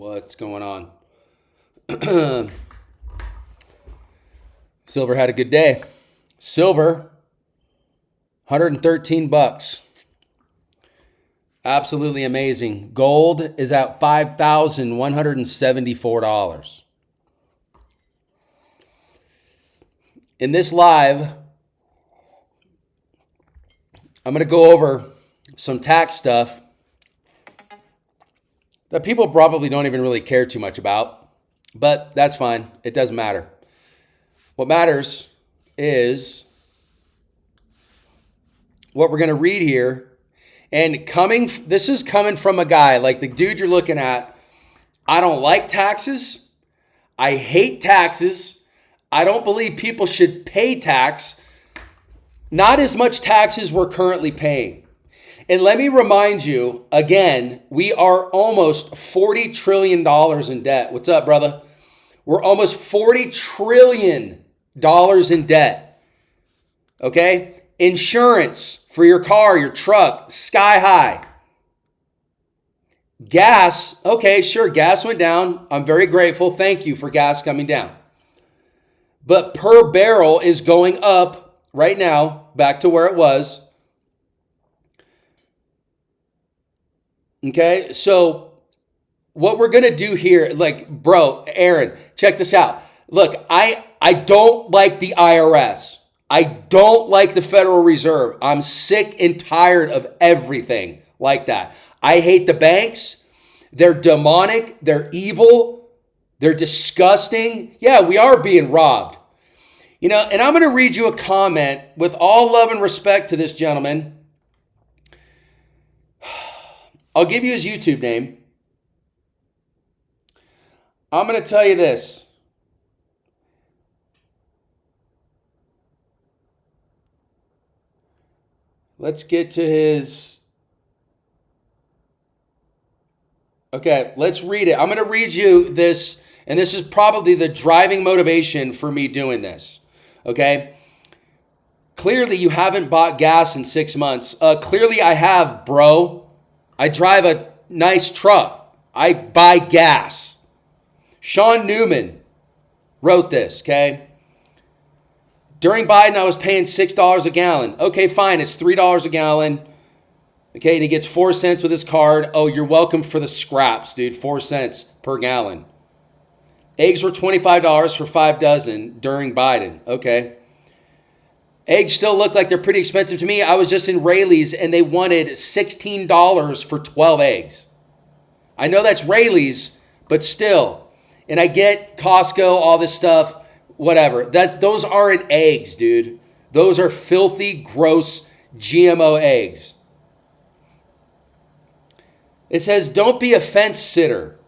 What's going on? Silver had a good day. Silver, 113 bucks. Absolutely amazing. Gold is at $5,174. In this live, I'm going to go over some tax stuff that people probably don't even really care too much about, but that's fine. It doesn't matter. What matters is what we're going to read here. And this is coming from a guy like the dude you're looking at. I don't like taxes. I hate taxes. I don't believe people should pay tax. Not as much tax as we're currently paying. And let me remind you, again, we are almost $40 trillion in debt. What's up, brother? We're almost $40 trillion in debt. Okay? Insurance for your car, your truck, sky high. Gas, okay, sure, gas went down. I'm very grateful. Thank you for gas coming down. But per barrel is going up right now, back to where it was. Okay, so what we're going to do here, like, bro, Aaron, check this out. Look, I don't like the IRS. I don't like the Federal Reserve. I'm sick and tired of everything like that. I hate the banks. They're demonic. They're evil. They're disgusting. Yeah, we are being robbed. You know, and I'm going to read you a comment with all love and respect to this gentleman. I'll give you his YouTube name. I'm going to tell you this. Let's get to his. Okay, let's read it. I'm going to read you this, and this is probably the driving motivation for me doing this. Okay? Clearly, you haven't bought gas in 6 months. Clearly, I have, bro. I drive a nice truck. I buy gas. Sean Newman wrote this, okay? During Biden, I was paying $6 a gallon. Okay, fine. It's $3 a gallon. Okay, and he gets 4 cents with his card. Oh, you're welcome for the scraps, dude. 4 cents per gallon. Eggs were $25 for 5 dozen during Biden. Okay. Eggs still look like they're pretty expensive to me. I was just in Rayleigh's and they wanted $16 for 12 eggs. I know that's Rayleigh's, but still. And I get Costco, all this stuff, whatever. Those aren't eggs, dude. Those are filthy, gross GMO eggs. It says, don't be a fence sitter.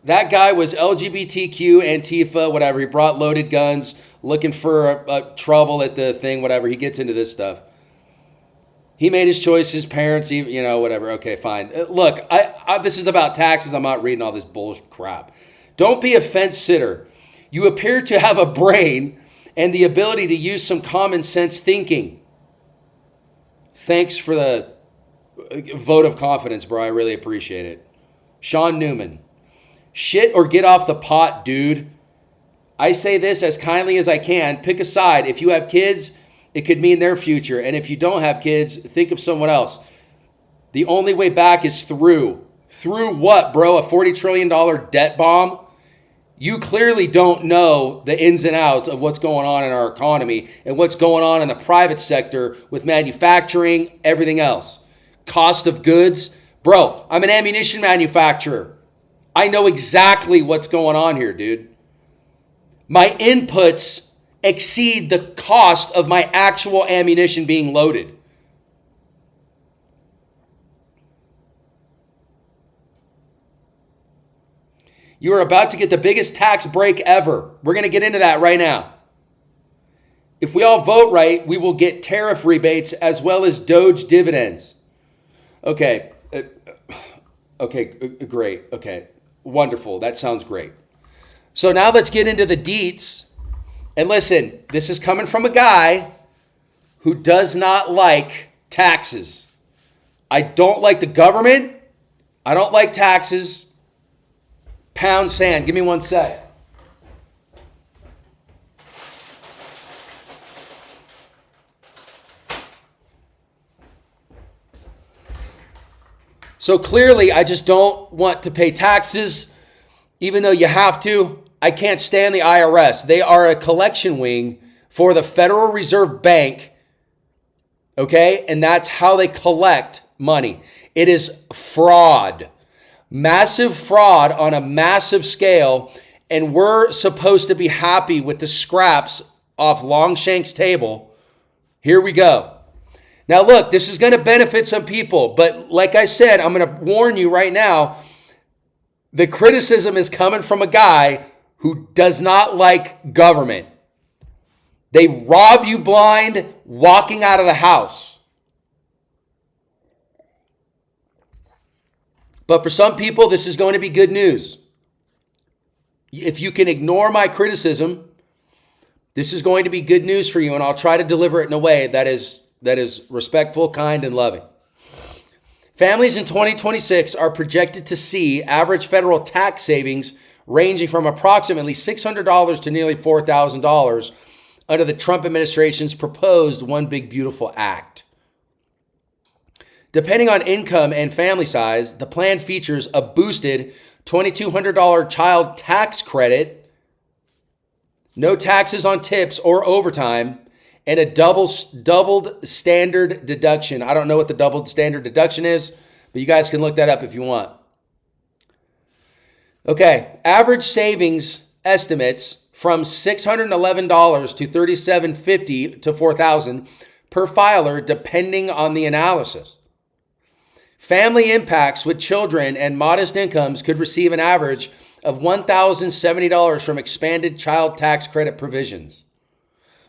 That guy was LGBTQ, Antifa, whatever. He brought loaded guns, looking for trouble at the thing, whatever. He gets into this stuff. He made his choice, his parents, you know, whatever. Okay, fine. Look, this is about taxes. I'm not reading all this bullshit crap. Don't be a fence sitter. You appear to have a brain and the ability to use some common sense thinking. Thanks for the vote of confidence, bro. I really appreciate it. Sean Newman. Shit or get off the pot, dude. I say this as kindly as I can. Pick a side. If you have kids, it could mean their future. And if you don't have kids, think of someone else. The only way back is through. Through what, bro? A $40 trillion debt bomb? You clearly don't know the ins and outs of what's going on in our economy and what's going on in the private sector with manufacturing, everything else. Cost of goods. Bro, I'm an ammunition manufacturer. I know exactly what's going on here, dude. My inputs exceed the cost of my actual ammunition being loaded. You are about to get the biggest tax break ever. We're going to get into that right now. If we all vote right, we will get tariff rebates as well as Doge dividends. Okay. Okay, great. Okay, wonderful. That sounds great. So now let's get into the deets. And listen, this is coming from a guy who does not like taxes. I don't like the government. I don't like taxes. pound sand. Give me 1 sec. So clearly, I just don't want to pay taxes, even though you have to. I can't stand the IRS. They are a collection wing for the Federal Reserve Bank, okay? And that's how they collect money. It is fraud, massive fraud on a massive scale, and we're supposed to be happy with the scraps off Longshank's table. Here we go. Now, look, this is going to benefit some people, but like I said, I'm going to warn you right now, the criticism is coming from a guy who does not like government. They rob you blind walking out of the house. But for some people, this is going to be good news. If you can ignore my criticism, this is going to be good news for you, and I'll try to deliver it in a way that is respectful, kind, and loving. Families in 2026 are projected to see average federal tax savings ranging from approximately $600 to nearly $4,000 under the Trump administration's proposed One Big Beautiful Act. Depending on income and family size, the plan features a boosted $2,200 child tax credit, no taxes on tips or overtime, and a doubled standard deduction. I don't know what the doubled standard deduction is, but you guys can look that up if you want. Okay, average savings estimates from $611 to $3,750 to $4,000 per filer, depending on the analysis. Family impacts with children and modest incomes could receive an average of $1,070 from expanded child tax credit provisions.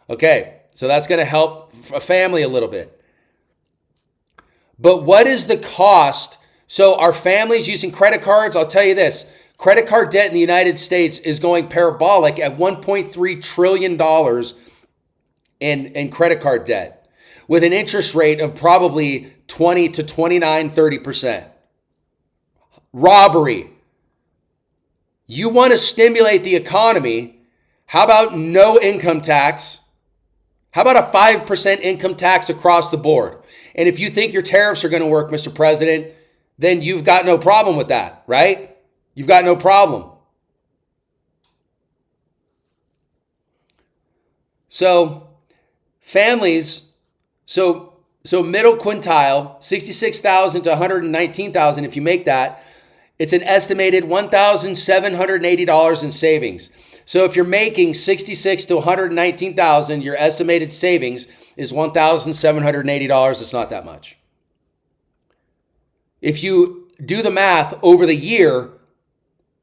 Okay. So that's going to help a family a little bit. But what is the cost? So are families using credit cards? I'll tell you this. Credit card debt in the United States is going parabolic at $1.3 trillion in credit card debt with an interest rate of probably 20 to 29, 30%. Robbery. You want to stimulate the economy. How about no income tax? How about a 5% income tax across the board? And if you think your tariffs are going to work, Mr. President, then you've got no problem with that, right? You've got no problem. So families, so middle quintile, 66,000 to 119,000, if you make that, it's an estimated $1,780 in savings. So if you're making 66 to 119,000, your estimated savings is $1,780. It's not that much. If you do the math over the year,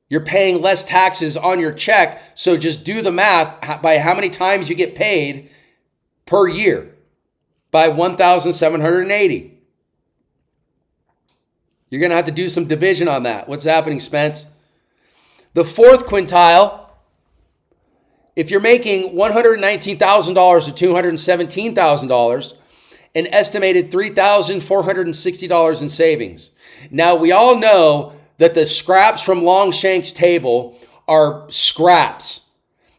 you're paying less taxes on your check. So just do the math by how many times you get paid per year by 1,780. You're going to have to do some division on that. What's happening, Spence? The fourth quintile, if you're making $119,000 to $217,000, an estimated $3,460 in savings. Now, we all know that the scraps from Longshank's table are scraps.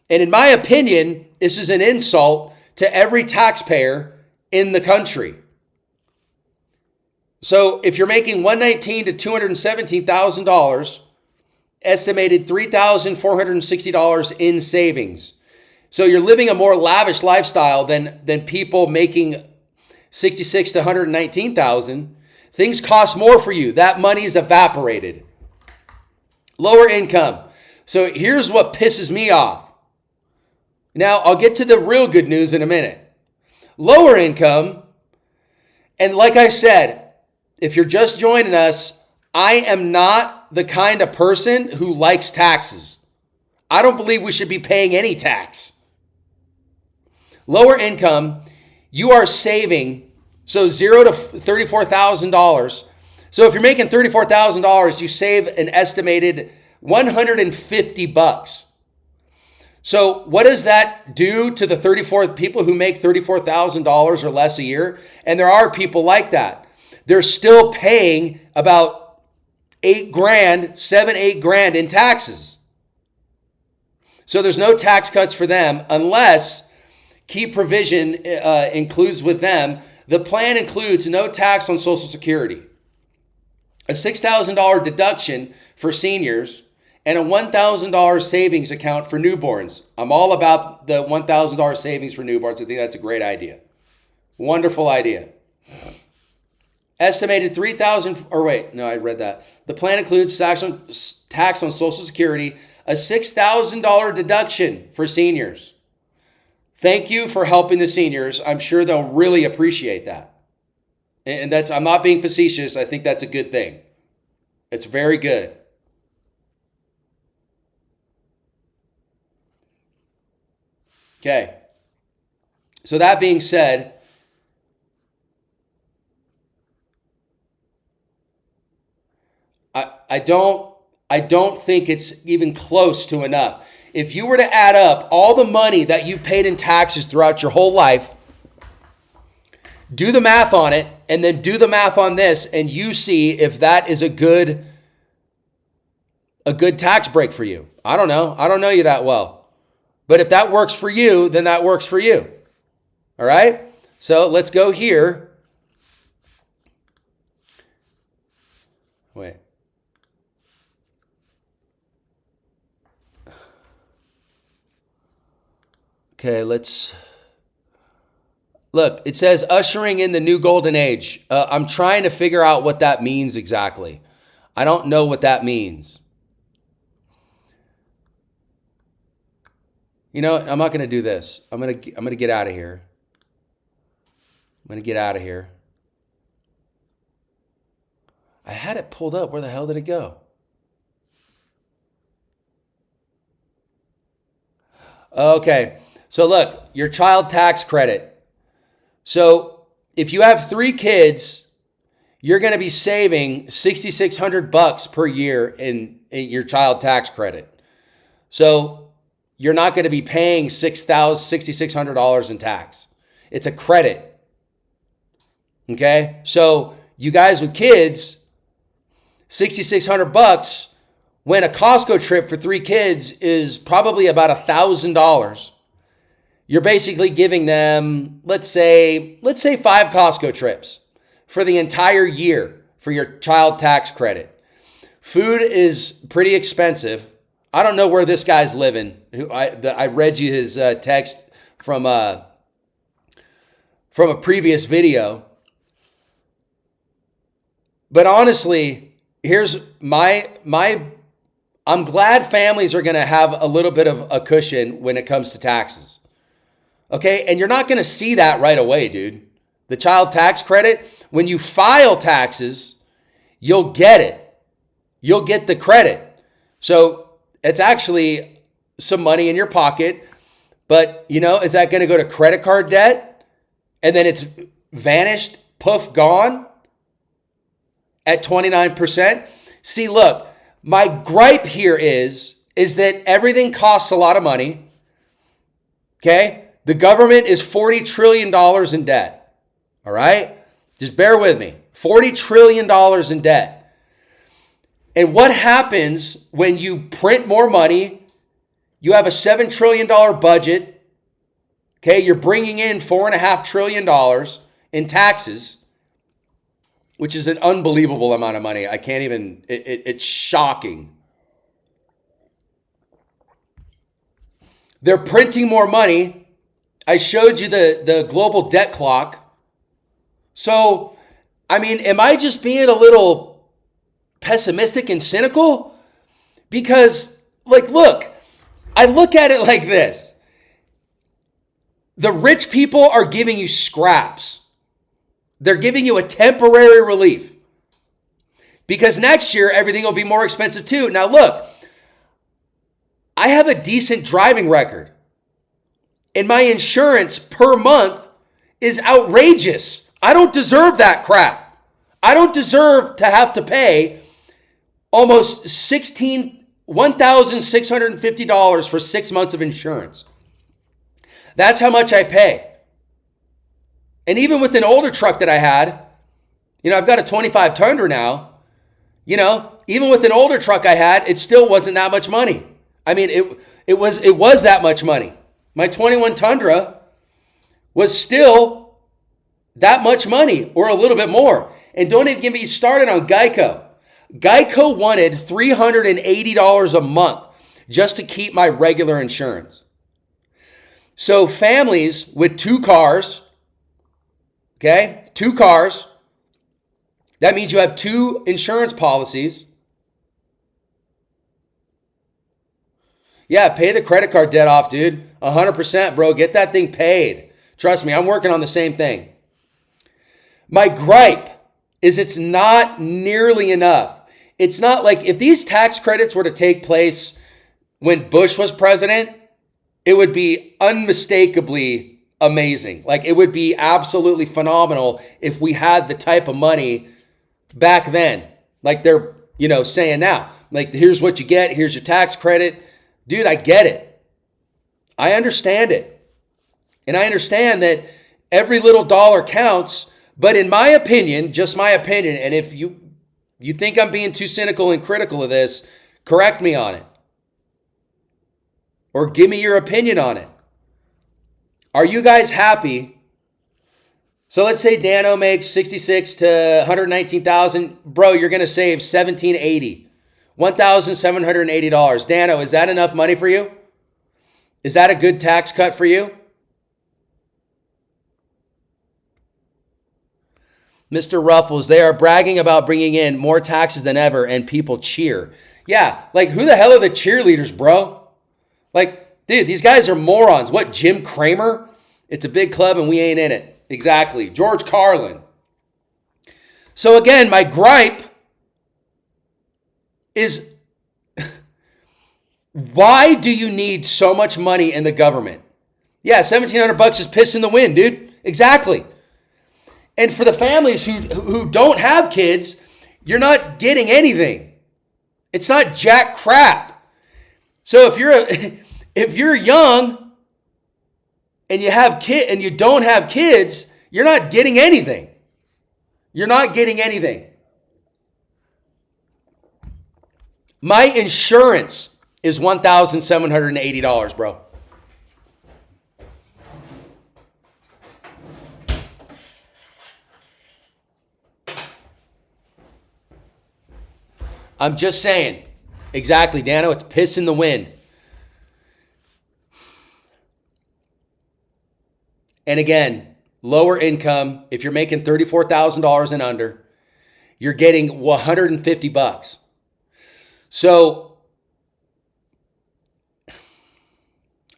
And in my opinion, this is an insult to every taxpayer in the country. So if you're making $119,000 to $217,000, estimated $3,460 in savings. So you're living a more lavish lifestyle than people making $66,000 to $119,000. Things cost more for you. That money's evaporated. Lower income. So here's what pisses me off. Now, I'll get to the real good news in a minute. Lower income, and like I said, if you're just joining us, I am not the kind of person who likes taxes. I don't believe we should be paying any tax. Lower income, you are saving, so $0 to $34,000. So if you're making $34,000, you save an estimated $150. So what does that do to the 34 people who make $34,000 or less a year? And there are people like that. They're still paying about 8 grand, 7, 8 grand in taxes. So there's no tax cuts for them unless key provision includes with them. The plan includes no tax on Social Security, a $6,000 deduction for seniors, and a $1,000 savings account for newborns. I'm all about the $1,000 savings for newborns. I think that's a great idea. Wonderful idea. Estimated I read that. The plan includes tax on Social Security, a $6,000 deduction for seniors. Thank you for helping the seniors. I'm sure they'll really appreciate that. And I'm not being facetious. I think that's a good thing. It's very good. Okay. So that being said, I don't think it's even close to enough. If you were to add up all the money that you paid in taxes throughout your whole life, do the math on it, and then do the math on this, and you see if that is a good tax break for you. I don't know. I don't know you that well. But if that works for you, then that works for you. All right? So let's go here. Wait. Okay, let's look. It says ushering in the new golden age. I'm trying to figure out what that means exactly. I don't know what that means. You know, I'm not going to do this. I'm going to get out of here. I'm going to get out of here. I had it pulled up. Where the hell did it go? Okay. So look, your child tax credit. So if you have 3 kids, you're going to be saving $6,600 per year in your child tax credit. So you're not going to be paying $6,600 in tax. It's a credit. Okay? So you guys with kids, $6,600 when a Costco trip for 3 kids is probably about $1,000. You're basically giving them, let's say 5 Costco trips for the entire year for your child tax credit. Food is pretty expensive. I don't know where this guy's living. I read you his text from a previous video. But honestly, here's I'm glad families are going to have a little bit of a cushion when it comes to taxes. Okay, and you're not going to see that right away, dude. The child tax credit, when you file taxes, you'll get it. You'll get the credit. So it's actually some money in your pocket, but is that going to go to credit card debt? And then it's vanished, poof, gone at 29%? See, look, my gripe here is that everything costs a lot of money, okay? The government is $40 trillion in debt, all right? Just bear with me. $40 trillion in debt. And what happens when you print more money? You have a $7 trillion budget, okay? You're bringing in $4.5 trillion in taxes, which is an unbelievable amount of money. I can't even, it's shocking. They're printing more money. I showed you the global debt clock. So, I mean, am I just being a little pessimistic and cynical? Because, look, I look at it like this. The rich people are giving you scraps. They're giving you a temporary relief. Because next year, everything will be more expensive too. Now, look, I have a decent driving record. And my insurance per month is outrageous. I don't deserve that crap. I don't deserve to have to pay almost $1,650 for 6 months of insurance. That's how much I pay. And even with an older truck that I had, I've got a 25 Tundra now, even with an older truck I had, it still wasn't that much money. I mean, it was that much money. My 21 Tundra was still that much money or a little bit more. And don't even get me started on Geico. Geico wanted $380 a month just to keep my regular insurance. So families with 2 cars, okay, 2 cars, that means you have 2 insurance policies. Yeah, pay the credit card debt off, dude. 100%, bro. Get that thing paid. Trust me, I'm working on the same thing. My gripe is it's not nearly enough. It's not like if these tax credits were to take place when Bush was president, it would be unmistakably amazing. Like it would be absolutely phenomenal if we had the type of money back then. Like they're, saying now. Like here's what you get, here's your tax credit. Dude, I get it. I understand it. And I understand that every little dollar counts. But in my opinion, just my opinion, and if you think I'm being too cynical and critical of this, correct me on it. Or give me your opinion on it. Are you guys happy? So let's say Dano makes 66 to 119,000. Bro, you're going to save $1,780. $1,780. Dano, is that enough money for you? Is that a good tax cut for you? Mr. Ruffles, they are bragging about bringing in more taxes than ever and people cheer. Yeah, like who the hell are the cheerleaders, bro? Like, dude, these guys are morons. What, Jim Cramer? It's a big club and we ain't in it. Exactly. George Carlin. So again, my gripe is why do you need so much money in the government? Yeah, $1,700 is piss in the wind, dude. Exactly. And for the families who don't have kids, you're not getting anything. It's not jack crap. So if you're young and you don't have kids, you're not getting anything. You're not getting anything. My insurance is $1,780, bro. I'm just saying. Exactly, Dano. It's piss in the wind. And again, lower income, if you're making $34,000 and under, you're getting $150. So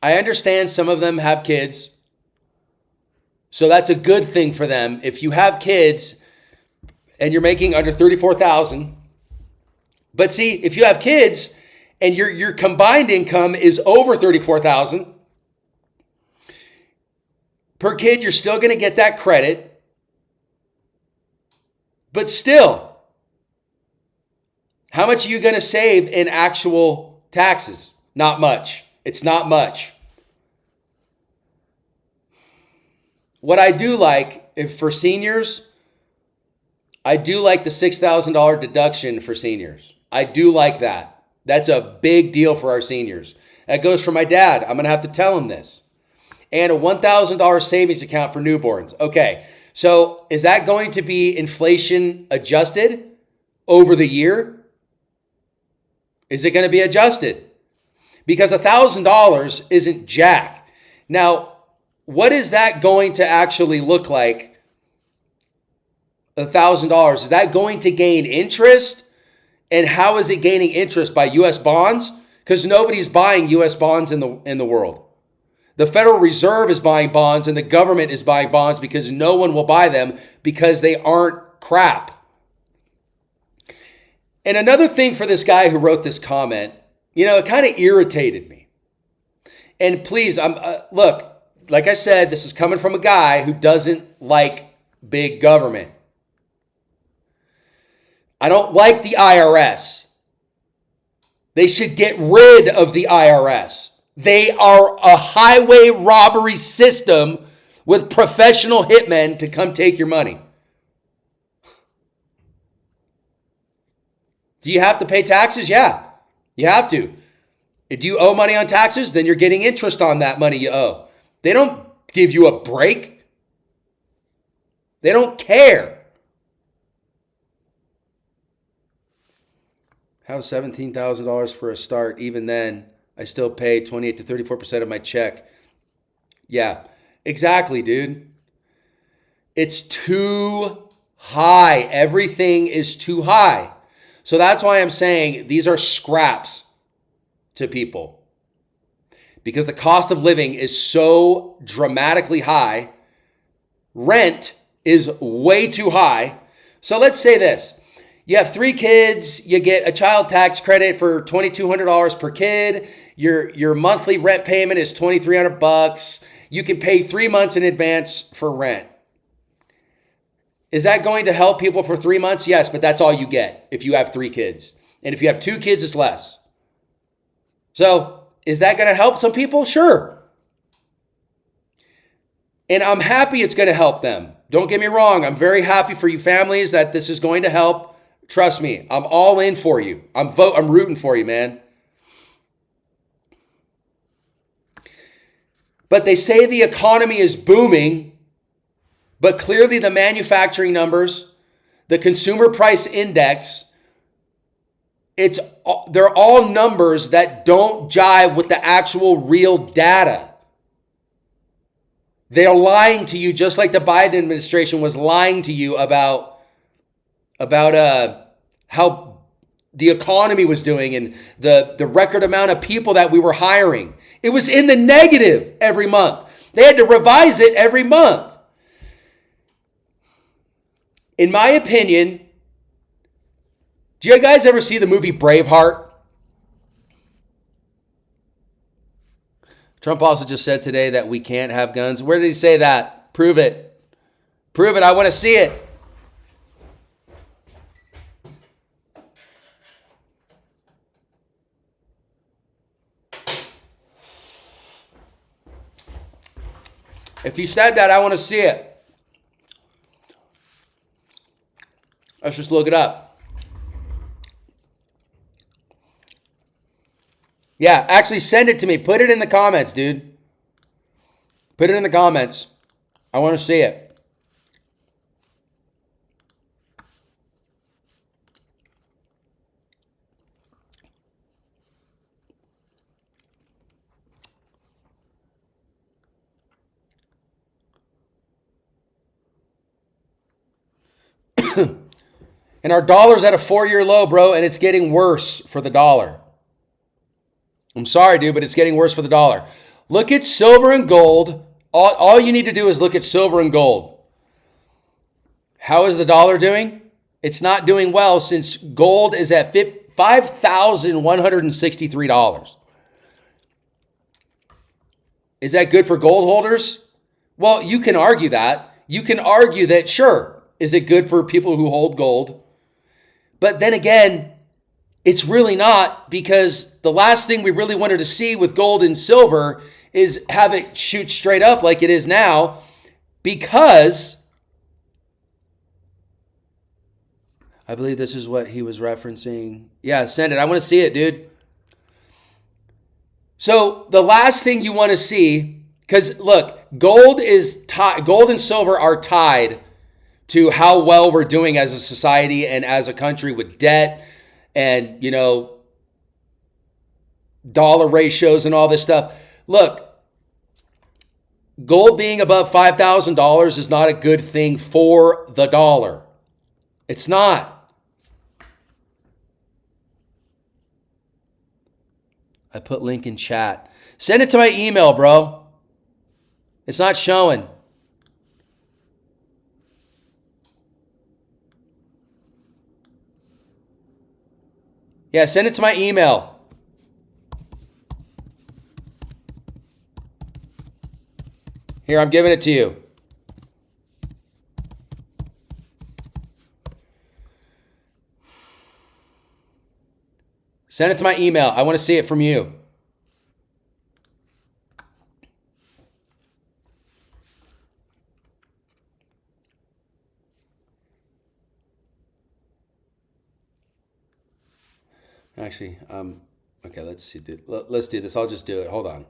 I understand some of them have kids. So that's a good thing for them. If you have kids and you're making under $34,000, but see, if you have kids and your combined income is over $34,000 per kid, you're still going to get that credit. But still, how much are you going to save in actual taxes? Not much. It's not much. What I do like, if for seniors, I do like the $6,000 deduction for seniors. I do like that. That's a big deal for our seniors. That goes for my dad. I'm going to have to tell him this. And a $1,000 savings account for newborns. Okay, so is that going to be inflation adjusted over the year? Is it going to be adjusted? Because $1,000 isn't jack. Now, what is that going to actually look like? $1,000. Is that going to gain interest? And how is it gaining interest? By U.S. bonds? Because nobody's buying U.S. bonds in the world. The Federal Reserve is buying bonds and the government is buying bonds because no one will buy them because they aren't crap. And another thing for this guy who wrote this comment, it kind of irritated me. And please, look, like I said, this is coming from a guy who doesn't like big government. I don't like the IRS. They should get rid of the IRS. They are a highway robbery system with professional hitmen to come take your money. Do you have to pay taxes? Yeah, you have to. If you owe money on taxes, then you're getting interest on that money you owe. They don't give you a break. They don't care. How's $17,000 for a start? Even then, I still pay 28 to 34% of my check. Yeah, exactly, dude. It's too high. Everything is too high. So that's why I'm saying these are scraps to people. Because the cost of living is so dramatically high. Rent is way too high. So let's say this. You have 3 kids, you get a child tax credit for $2,200 per kid. Your monthly rent payment is $2,300. You can pay 3 months in advance for rent. Is that going to help people for 3 months? Yes, but that's all you get if you have 3 kids. And if you have 2 kids, it's less. So is that going to help some people? Sure. And I'm happy it's going to help them. Don't get me wrong. I'm very happy for you families that this is going to help. Trust me, I'm all in for you. I'm rooting for you, man. But they say the economy is booming, but clearly the manufacturing numbers, the consumer price index, they're all numbers that don't jive with the actual real data. They're lying to you just like the Biden administration was lying to you about how the economy was doing and the record amount of people that we were hiring. It was in the negative every month. They had to revise it every month. In my opinion, do you guys ever see the movie Braveheart? Trump also just said today that we can't have guns. Where did he say that? Prove it. Prove it. I want to see it. If he said that, I want to see it. Let's just look it up. Yeah, actually send it to me. Put it in the comments, dude. Put it in the comments. I want to see it. And our dollar's at a 4-year low, bro, and it's getting worse for the dollar. I'm sorry, dude, but it's getting worse for the dollar. Look at silver and gold. All you need to do is look at silver and gold. How is the dollar doing? It's not doing well since gold is at $5,163. Is that good for gold holders? Well, you can argue that. You can argue that, sure, is it good for people who hold gold? But then again, it's really not, because the last thing we really wanted to see with gold and silver is have it shoot straight up like it is now, because I believe this is what he was referencing. Yeah, send it. I want to see it, dude. So the last thing you want to see, because look, gold and silver are tied to how well we're doing as a society and as a country with debt and, dollar ratios and all this stuff. Look, gold being above $5,000 is not a good thing for the dollar. It's not. I put link in chat. Send it to my email, bro. It's not showing. Yeah, send it to my email. Here, I'm giving it to you. Send it to my email. I want to see it from you. Actually, okay, let's see. Let's do this. I'll just do it. Hold on.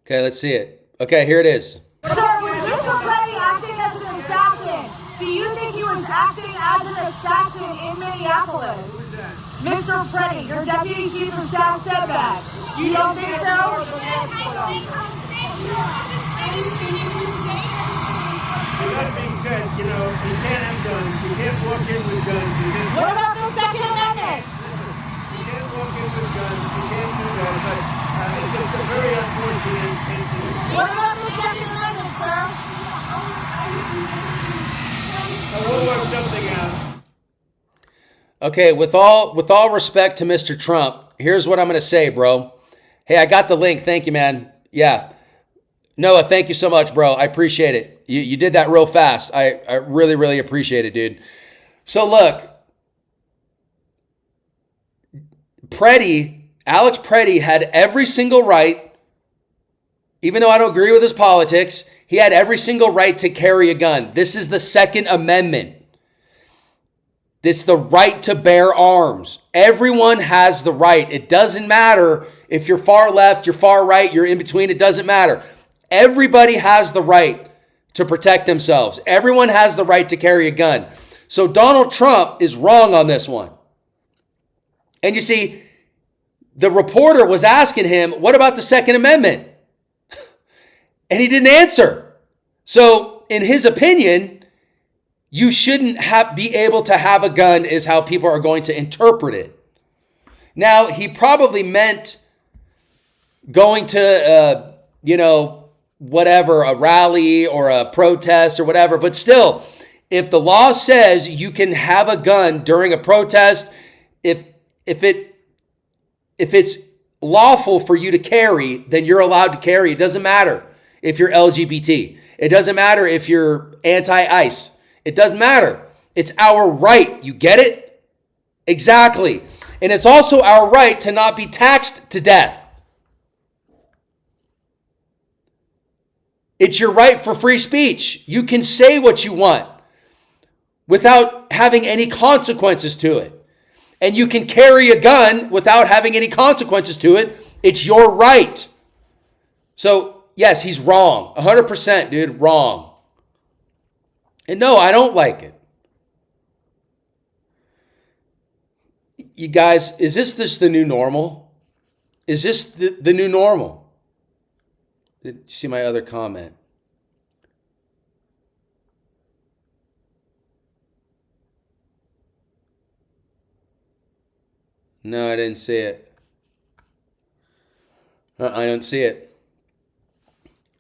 Okay, let's see it. Okay, here it is. Sir, was Mr. Petty acting as an assassin? Do you think he was acting as an assassin in Minneapolis? Mr. Petty, your deputy chief of staff said that. You don't think so? That being said, you can't have guns. You can't walk in with guns. What about the Second Amendment? You can't walk in with guns. You can't do that. But it's just a very unfortunate incident. What about the Second Amendment, sir? We'll work something out. Okay, with all respect to Mr. Trump, here's what I'm going to say, bro. Hey, I got the link. Thank you, man. Yeah. Noah, thank you so much, bro. I appreciate it. You did that real fast. I really, really appreciate it, dude. So look, Alex Preddy had every single right, even though I don't agree with his politics, he had every single right to carry a gun. This is the Second Amendment. It's the right to bear arms. Everyone has the right. It doesn't matter if you're far left, you're far right, you're in between. It doesn't matter. Everybody has the right to protect themselves. Everyone has the right to carry a gun. So Donald Trump is wrong on this one. And you see, the reporter was asking him, what about the Second Amendment? And he didn't answer. So in his opinion, you shouldn't be able to have a gun is how people are going to interpret it. Now, he probably meant going to, whatever, a rally or a protest or whatever. But still, if the law says you can have a gun during a protest, if it's lawful for you to carry, then you're allowed to carry. It doesn't matter if you're LGBT. It doesn't matter if you're anti-ICE. It doesn't matter. It's our right. You get it? Exactly. And it's also our right to not be taxed to death. It's your right for free speech. You can say what you want without having any consequences to it. And you can carry a gun without having any consequences to it. It's your right. So, yes, he's wrong. 100%, dude, wrong. And no, I don't like it. You guys, is this the new normal? Is this the new normal? Did you see my other comment? No, I didn't see it. I don't see it.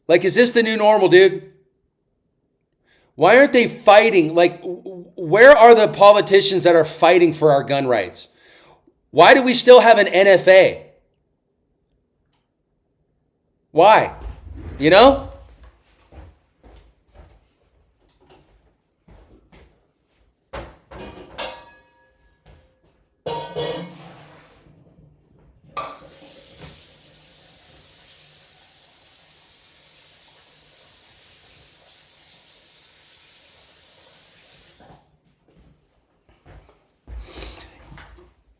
Like, is this the new normal, dude? Why aren't they fighting? Like, where are the politicians that are fighting for our gun rights? Why do we still have an NFA? Why? You know?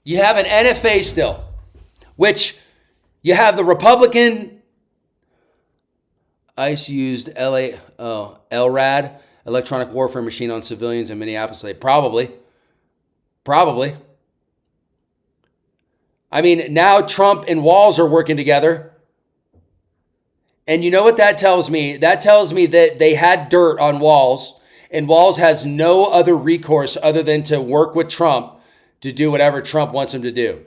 You have an NFA still, which you have the Republican ICE used LRAD, electronic warfare machine on civilians in Minneapolis. Probably. I mean, now Trump and Walz are working together. And you know what that tells me? That tells me that they had dirt on Walz, and Walz has no other recourse other than to work with Trump to do whatever Trump wants him to do.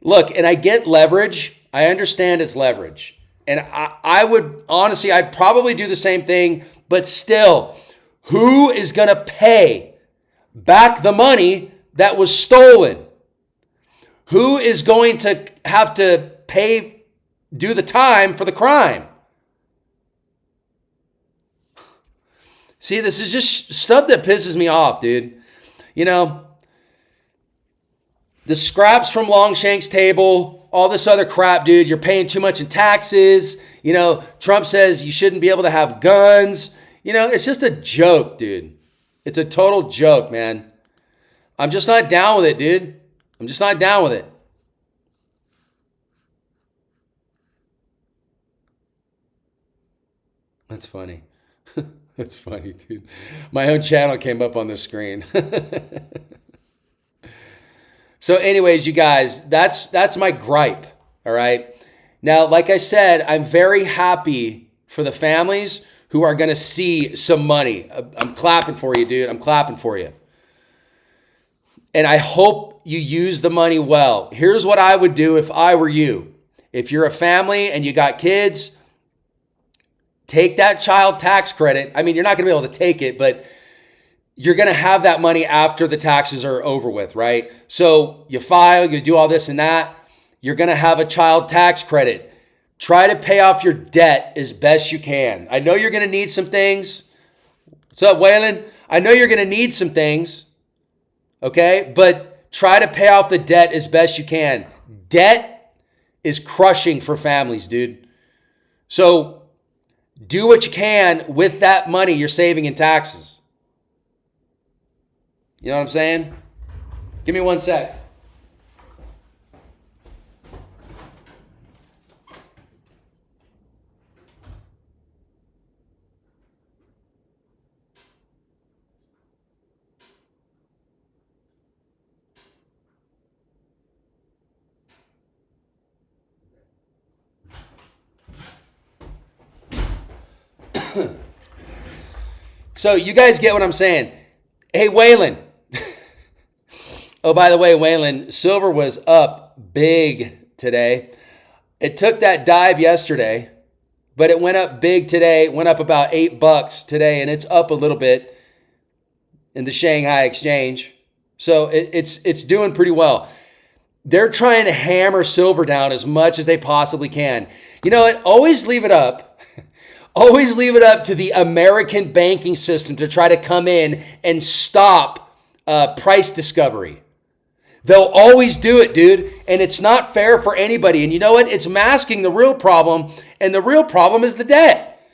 Look, and I get leverage. I understand it's leverage. And I would, honestly, I'd probably do the same thing. But still, who is going to pay back the money that was stolen? Who is going to have to do the time for the crime? See, this is just stuff that pisses me off, dude. You know, the scraps from Longshank's table, all this other crap, dude. You're paying too much in taxes. You know, Trump says you shouldn't be able to have guns. You know, it's just a joke, dude. It's a total joke, man. I'm just not down with it, dude. I'm just not down with it. That's funny. That's funny, dude. My own channel came up on the screen. So anyways, you guys, that's my gripe, all right? Now, like I said, I'm very happy for the families who are going to see some money. I'm clapping for you, dude. I'm clapping for you. And I hope you use the money well. Here's what I would do if I were you. If you're a family and you got kids, take that child tax credit. I mean, you're not going to be able to take it, but you're going to have that money after the taxes are over with, right? So you file, you do all this and that. You're going to have a child tax credit. Try to pay off your debt as best you can. I know you're going to need some things. What's up, Waylon? I know you're going to need some things, okay? But try to pay off the debt as best you can. Debt is crushing for families, dude. So do what you can with that money you're saving in taxes. You know what I'm saying? Give me 1 sec. So you guys get what I'm saying. Hey, Waylon. Oh, by the way, Waylon, silver was up big today. It took that dive yesterday, but it went up big today. It went up about $8 today, and it's up a little bit in the Shanghai exchange. So it's doing pretty well. They're trying to hammer silver down as much as they possibly can. You know what? Always leave it up. Always leave it up to the American banking system to try to come in and stop price discovery. They'll always do it, dude. And it's not fair for anybody. And you know what? It's masking the real problem. And the real problem is the debt.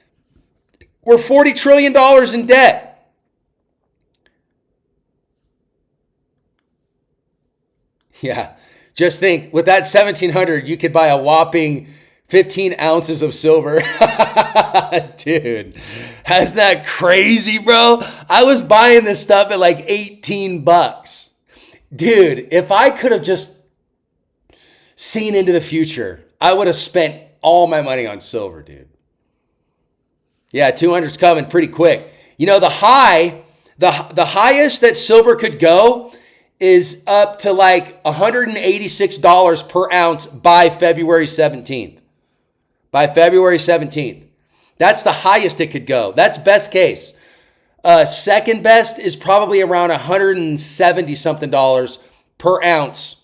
We're $40 trillion in debt. Yeah. Just think, with that 1700, you could buy a whopping 15 ounces of silver. Dude, that's that crazy, bro? I was buying this stuff at like $18. Dude, if I could have just seen into the future, I would have spent all my money on silver, dude. Yeah, 200's coming pretty quick. You know, the highest that silver could go is up to like $186 per ounce by February 17th. By February 17th. That's the highest it could go. That's best case. Second best is probably around $170 something per ounce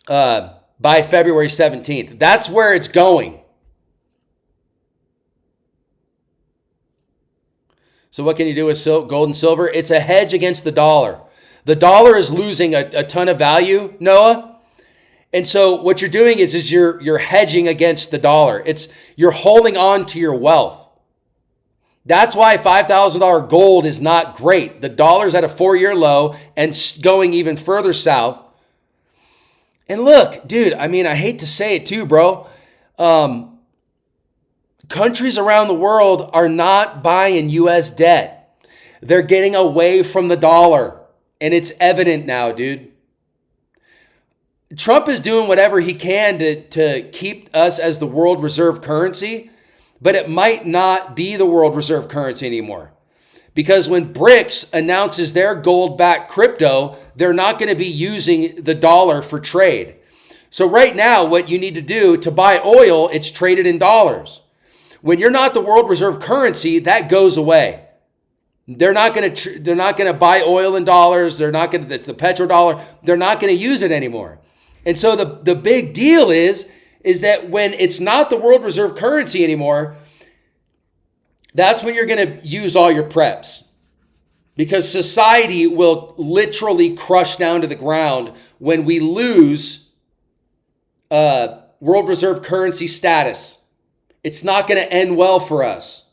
by February 17th. That's where it's going. So what can you do with gold and silver? It's a hedge against the dollar. The dollar is losing a ton of value, Noah. And so what you're doing is you're hedging against the dollar. You're holding on to your wealth. That's why $5,000 gold is not great. The dollar's at a 4-year low and going even further south. And look, dude, I mean, I hate to say it too, bro. Countries around the world are not buying U.S. debt. They're getting away from the dollar. And it's evident now, dude. Trump is doing whatever he can to keep us as the world reserve currency, but it might not be the world reserve currency anymore. Because when BRICS announces their gold-backed crypto, they're not going to be using the dollar for trade. So right now, what you need to do to buy oil, it's traded in dollars. When you're not the world reserve currency, that goes away. They're not going to buy oil in dollars. They're not going to the petrodollar. They're not going to use it anymore. And so the big deal is that when it's not the world reserve currency anymore, that's when you're going to use all your preps. Because society will literally crush down to the ground when we lose world reserve currency status. It's not going to end well for us.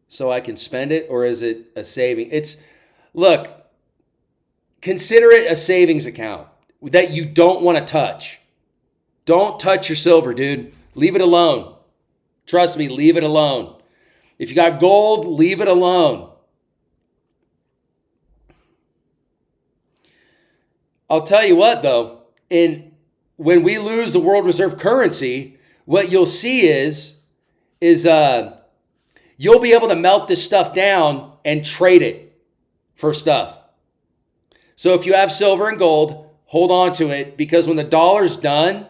So I can spend it, or is it a saving? Look, consider it a savings account that you don't want to touch. Don't touch your silver, dude. Leave it alone. Trust me, leave it alone. If you got gold, leave it alone. I'll tell you what, though, when we lose the world reserve currency, what you'll see is you'll be able to melt this stuff down and trade it for stuff. So if you have silver and gold, hold on to it, because when the dollar's done,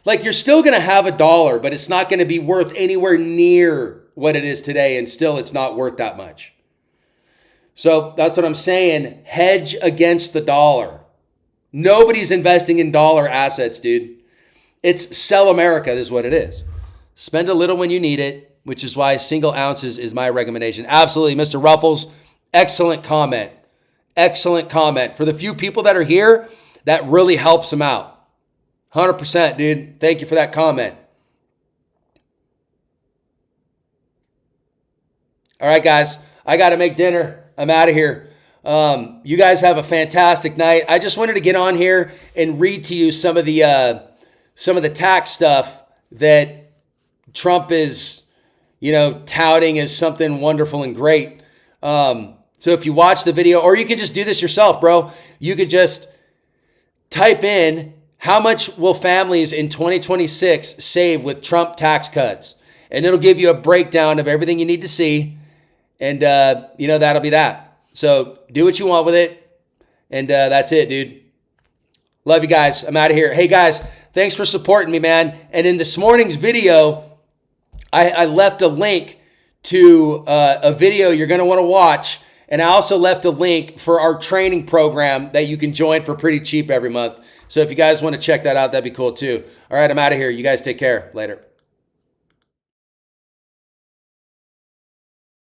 like, you're still going to have a dollar, but it's not going to be worth anywhere near what it is today, and still it's not worth that much. So that's what I'm saying. Hedge against the dollar. Nobody's investing in dollar assets, dude. It's sell America is what it is. Spend a little when you need it, which is why single ounces is my recommendation. Absolutely, Mr. Ruffles, excellent comment. Excellent comment. For the few people that are here, that really helps them out. 100%, dude. Thank you for that comment. All right, guys. I got to make dinner. I'm out of here. You guys have a fantastic night. I just wanted to get on here and read to you some of the tax stuff that Trump is, touting as something wonderful and great. So if you watch the video, or you can just do this yourself, bro. You could just type in, how much will families in 2026 save with Trump tax cuts? And it'll give you a breakdown of everything you need to see. And, that'll be that. So do what you want with it. And that's it, dude. Love you guys. I'm out of here. Hey, guys, thanks for supporting me, man. And in this morning's video, I left a link to a video you're going to want to watch. And I also left a link for our training program that you can join for pretty cheap every month. So if you guys want to check that out, that'd be cool too. All right, I'm out of here. You guys take care. Later.